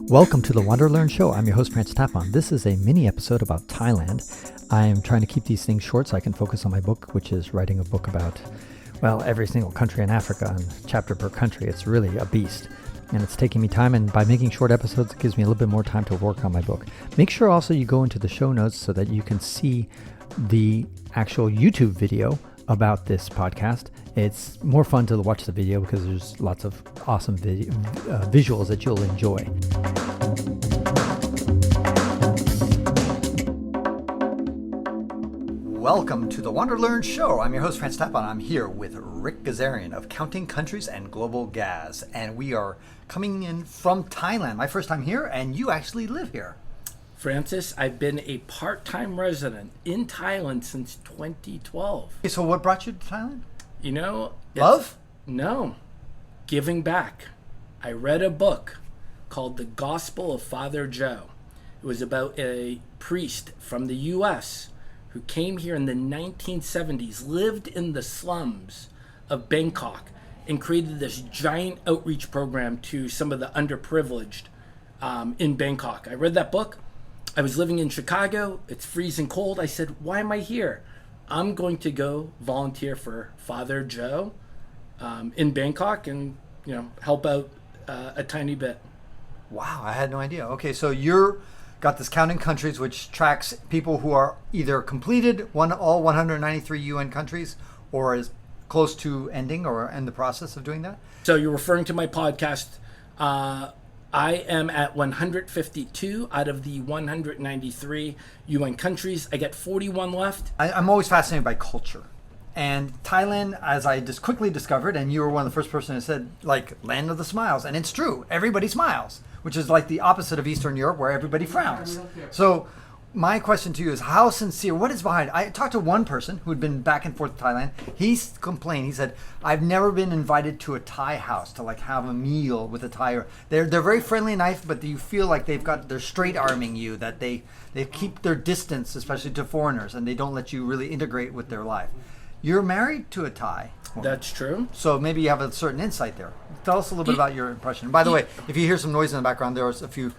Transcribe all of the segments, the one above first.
Welcome to the WanderLearn show. I'm your host, Tapon. This is a mini episode about Thailand. I am trying to keep these things short so I can focus on my book, which is writing a book about, well, every single country in Africa and chapter per country. It's really a beast. And it's taking me time, and by making short episodes, it gives me a little bit more time to work on my book. Make sure also you go into the show notes so that you can see the actual YouTube video about this podcast. It's more fun to watch the video because there's lots of awesome visuals that you'll enjoy. Welcome to the WanderLearn show. I'm your host, Tapon. I'm here with Ric Gazarian of Counting Countries and Global Gaz. And we are coming in from Thailand. My first time here, and you actually live here. Francis, I've been a part-time resident in Thailand since 2012. Okay, so what brought you to Thailand? You know... Love? No. Giving back. I read a book called The Gospel of Father Joe. It was about a priest from the U.S. who came here in the 1970s, lived in the slums of Bangkok, and created this giant outreach program to some of the underprivileged in Bangkok. I read that book. I was living in Chicago. It's freezing cold. I said, why am I here? I'm going to go volunteer for Father Joe in Bangkok and, help out a tiny bit. Wow, I had no idea. Okay, so you're got this Counting Countries, which tracks people who are either completed all 193 UN countries or is close to ending or in the process of doing that. So you're referring to my podcast. I am at 152 out of the 193 UN countries. I get 41 left. I'm always fascinated by culture. And Thailand, as I just quickly discovered, and you were one of the first person who said, land of the smiles. And it's true. Everybody smiles, which is like the opposite of Eastern Europe where everybody frowns. So my question to you is, how sincere, what is behind? I talked to one person who had been back and forth to Thailand. He complained. He said, I've never been invited to a Thai house to have a meal with a Thai. They're very friendly and nice, but you feel like they're straight arming you, that they keep their distance, especially to foreigners, and they don't let you really integrate with their life. You're married to a Thai woman. That's true. So maybe you have a certain insight there. Tell us a little bit about your impression. By the way, if you hear some noise in the background, there was a few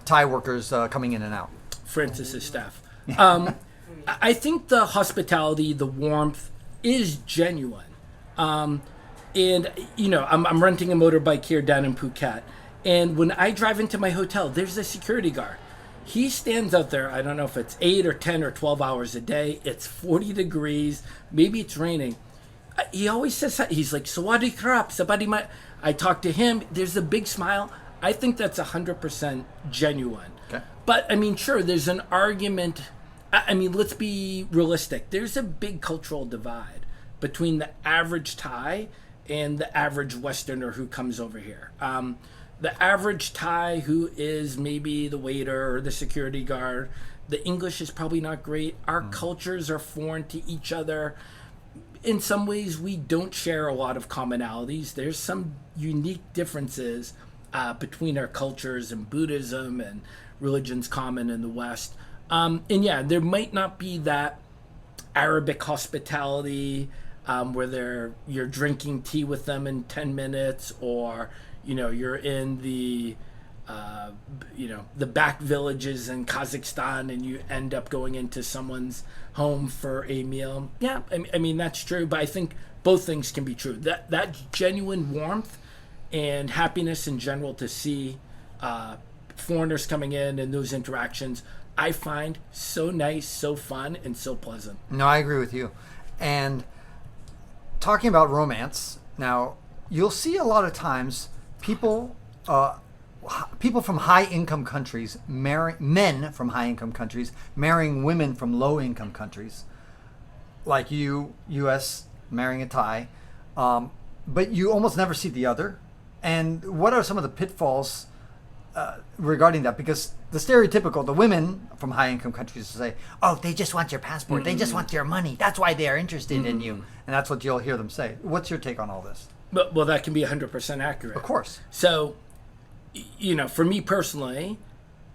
Thai workers coming in and out. Francis's staff. I think the hospitality, the warmth is genuine. And, I'm renting a motorbike here down in Phuket. And when I drive into my hotel, there's a security guard. He stands out there, I don't know if it's 8 or 10 or 12 hours a day. It's 40 degrees. Maybe it's raining. He always says, he's like, Sawadee krap, sabadi ma. I talk to him. There's a big smile. I think that's 100% genuine. Okay. But, sure, there's an argument. Let's be realistic. There's a big cultural divide between the average Thai and the average Westerner who comes over here. The average Thai who is maybe the waiter or the security guard, the English is probably not great. Our cultures are foreign to each other. In some ways, we don't share a lot of commonalities. There's some unique differences between our cultures, and Buddhism and religions common in the West. There might not be that Arabic hospitality where you're drinking tea with them in 10 minutes, or you're in the back villages in Kazakhstan and you end up going into someone's home for a meal. Yeah, that's true, but I think both things can be true. That genuine warmth and happiness in general to see foreigners coming in and those interactions, I find so nice, so fun, and so pleasant. No, I agree with you. And talking about romance, now you'll see a lot of times people from high-income countries men from high-income countries marrying women from low-income countries, like U.S. marrying a Thai, but you almost never see the other. And what are some of the pitfalls regarding that? Because the women from high-income countries say, oh, they just want your passport. They just want your money. That's why they are interested in you. And that's what you'll hear them say. What's your take on all this? Well, that can be 100% accurate. Of course. So, for me personally,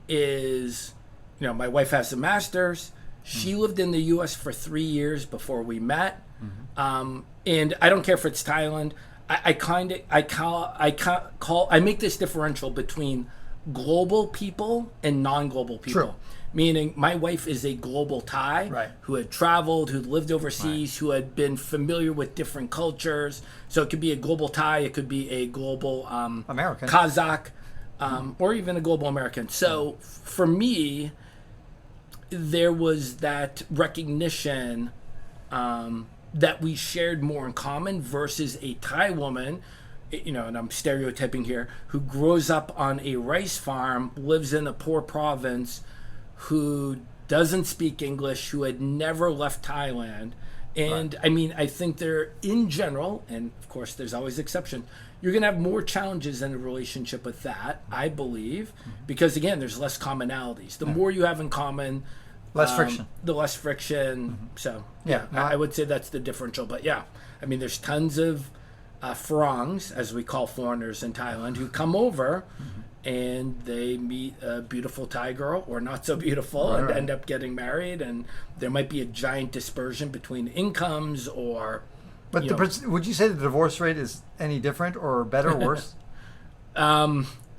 my wife has a master's. She lived in the U.S. for 3 years before we met. And I don't care if it's Thailand. I make this differential between global people and non-global people. True. Meaning my wife is a global Thai Right. who had traveled, who lived overseas, who had been familiar with different cultures. So it could be a global Thai, it could be a global American. Kazakh, or even a global American. So for me, there was that recognition that we shared more in common versus a Thai woman, and I'm stereotyping here, who grows up on a rice farm, lives in a poor province, who doesn't speak English, who had never left Thailand. And I mean, I think they're in general, and of course there's always exception, you're going to have more challenges in a relationship with that, I believe, because again, there's less commonalities. The more you have in common, Less friction. the less friction. So yeah, I would say that's the differential. But yeah, I mean, there's tons of Farangs, as we call foreigners in Thailand, who come over and they meet a beautiful Thai girl or not so beautiful and end up getting married, and there might be a giant dispersion between incomes or But would you say the divorce rate is any different or better or worse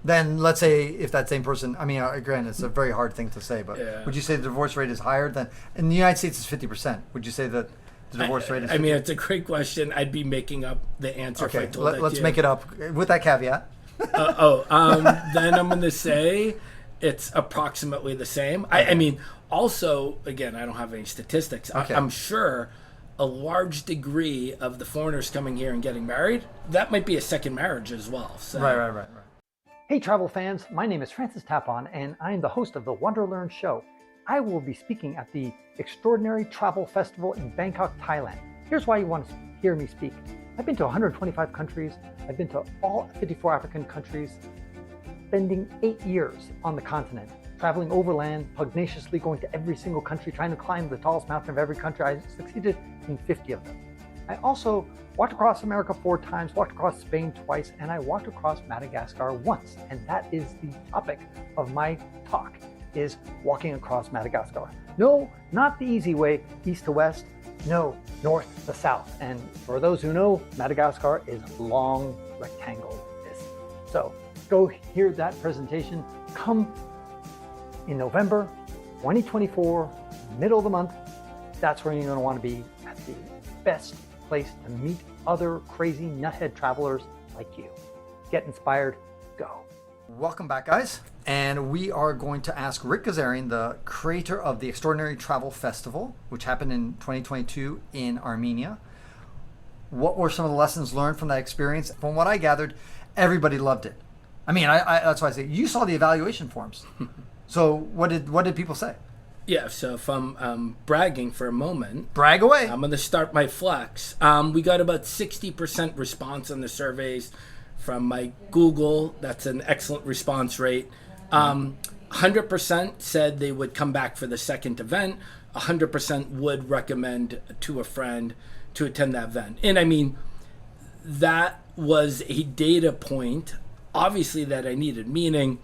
than, let's say, if that same person, I mean, again, it's a very hard thing to say, but would you say the divorce rate is higher than, in the United States it's 50%. Would you say that the divorce rate is 50%? I mean, it's a great question. I'd be making up the answer if I told that let's to you. make it up with that caveat. Then I'm going to say it's approximately the same. I mean, also, again, I don't have any statistics. I'm sure a large degree of the foreigners coming here and getting married, that might be a second marriage as well. So. Right. Hey, travel fans. My name is Francis Tapon, and I am the host of the WanderLearn show. I will be speaking at the Extraordinary Travel Festival in Bangkok, Thailand. Here's why you want to hear me speak. I've been to 125 countries. I've been to all 54 African countries, spending 8 years on the continent, traveling overland, pugnaciously going to every single country, trying to climb the tallest mountain of every country. I succeeded in 50 of them. I also walked across America 4 times, walked across Spain twice, and I walked across Madagascar once. And that is the topic of my talk, is walking across Madagascar. No, not the easy way, east to west. No, north to south. And for those who know, Madagascar is long rectangle disc. So go hear that presentation. Come in November 2024, middle of the month. That's where you're going to want to be, at the best place to meet other crazy nuthead travelers like you. Get inspired, go. Welcome back, guys. And we are going to ask Ric Gazarian, the creator of the Extraordinary Travel Festival, which happened in 2022 in Armenia. What were some of the lessons learned from that experience? From what I gathered, everybody loved it. I mean, I that's why I say you saw the evaluation forms. So what did people say? Yeah, so if I'm bragging for a moment, brag away. I'm going to start my flex. We got about 60% response on the surveys from my Google. That's an excellent response rate. 100% said they would come back for the second event. 100% would recommend to a friend to attend that event. And I mean, that was a data point, obviously, that I needed, meaning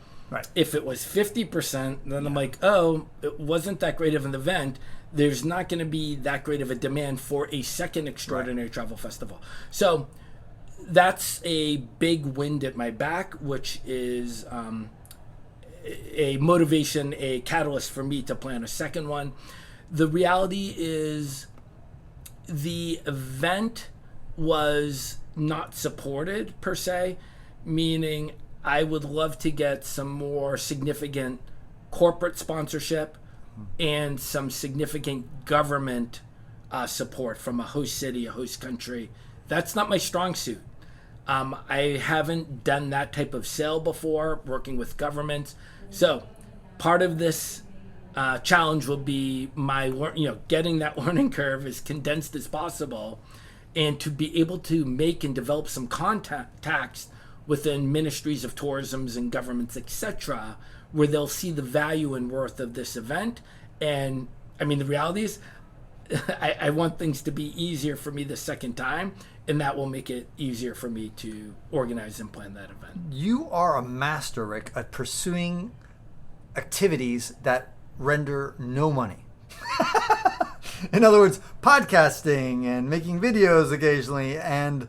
if it was 50%, then I'm like, oh, it wasn't that great of an event. There's not going to be that great of a demand for a second Extraordinary Travel Festival. So that's a big wind at my back, which is a motivation, a catalyst for me to plan a second one. The reality is the event was not supported per se, meaning I would love to get some more significant corporate sponsorship and some significant government support from a host city, a host country. That's not my strong suit. I haven't done that type of sale before, working with governments. So part of this challenge will be getting that learning curve as condensed as possible, and to be able to make and develop some contacts within ministries of tourism and governments, etc., where they'll see the value and worth of this event. And I mean, the reality is I want things to be easier for me the second time, and that will make it easier for me to organize and plan that event. You are a master, Ric, at pursuing activities that render no money. In other words, podcasting and making videos occasionally and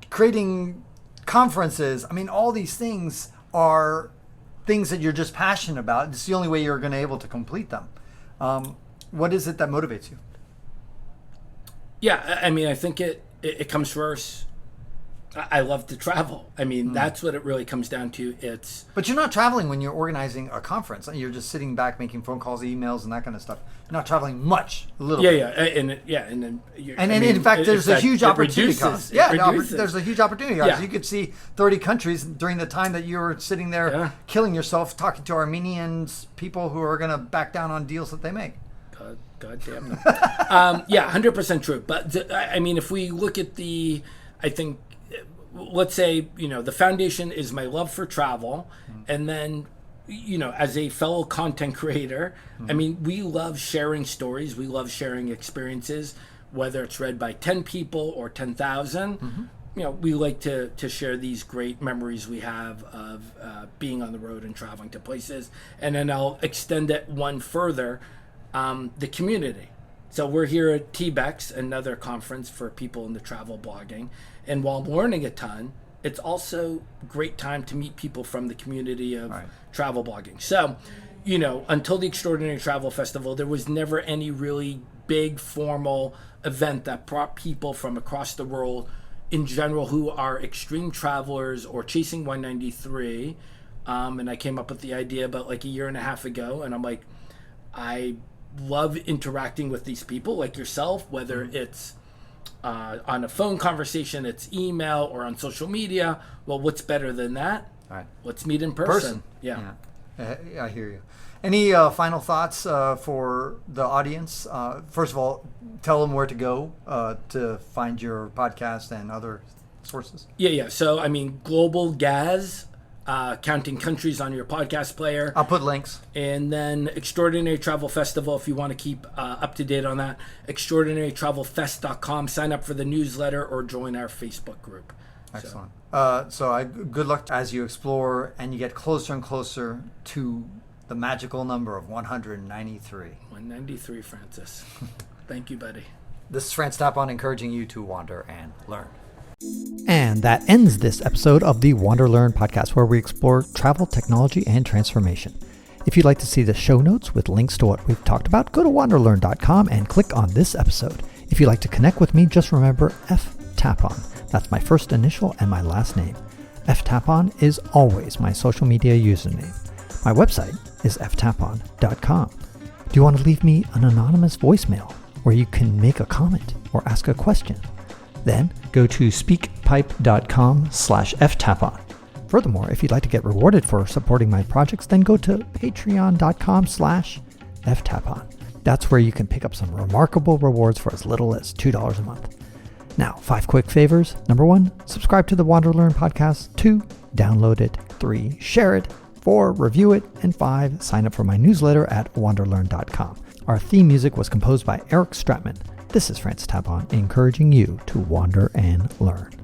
creating conferences. I mean, all these things are things that you're just passionate about. It's the only way you're going to be able to complete them. What is it that motivates you? Yeah, I mean, I think it comes first. I love to travel. I mean, that's what it really comes down to. But you're not traveling when you're organizing a conference. You're just sitting back making phone calls, emails, and that kind of stuff. You're not traveling much, a little bit. And then in fact, there's a huge opportunity cost. There's a huge opportunity cost. Yeah. You could see 30 countries during the time that you were sitting there killing yourself talking to Armenians, people who are going to back down on deals that they make. God damn them. 100% true. But I mean, if we look at I think, let's say, the foundation is my love for travel, and then, as a fellow content creator, I mean, we love sharing stories, we love sharing experiences, whether it's read by 10 people or 10,000. We like to share these great memories we have of being on the road and traveling to places. And then I'll extend it one further, the community. So we're here at TBEX, another conference for people in the travel blogging. And while I'm learning a ton, it's also a great time to meet people from the community of travel blogging. So, until the Extraordinary Travel Festival, there was never any really big formal event that brought people from across the world in general who are extreme travelers or chasing 193. And I came up with the idea about like a year and a half ago. And I'm like, I love interacting with these people like yourself, whether it's on a phone conversation, it's email, or on social media. Well, what's better than that? All right. Let's meet in person. Yeah. I hear you. Any final thoughts for the audience? First of all, tell them where to go to find your podcast and other sources. Yeah. So, I mean, Global Gaz, counting countries on your podcast player. I'll put links. And then Extraordinary Travel Festival, if you want to keep up to date on that, extraordinarytravelfest.com. Sign up for the newsletter or join our Facebook group. Excellent. Good luck as you explore and you get closer and closer to the magical number of 193. 193, Francis. Thank you, buddy. This is Francis Tapon encouraging you to wander and learn. And that ends this episode of the WanderLearn podcast, where we explore travel, technology, and transformation. If you'd like to see the show notes with links to what we've talked about, go to wanderlearn.com and click on this episode. If you'd like to connect with me, just remember F Tapon. That's my first initial and my last name. F Tapon is always my social media username. My website is ftapon.com. Do you want to leave me an anonymous voicemail where you can make a comment or ask a question? Then go to speakpipe.com/ftapon. Furthermore, if you'd like to get rewarded for supporting my projects, then go to patreon.com/ftapon. That's where you can pick up some remarkable rewards for as little as $2 a month. Now, 5 quick favors. Number 1, subscribe to the WanderLearn podcast. 2, download it. 3, share it. 4, review it. And 5, sign up for my newsletter at wanderlearn.com. Our theme music was composed by Eric Stratman. This is Francis Tapon, encouraging you to wander and learn.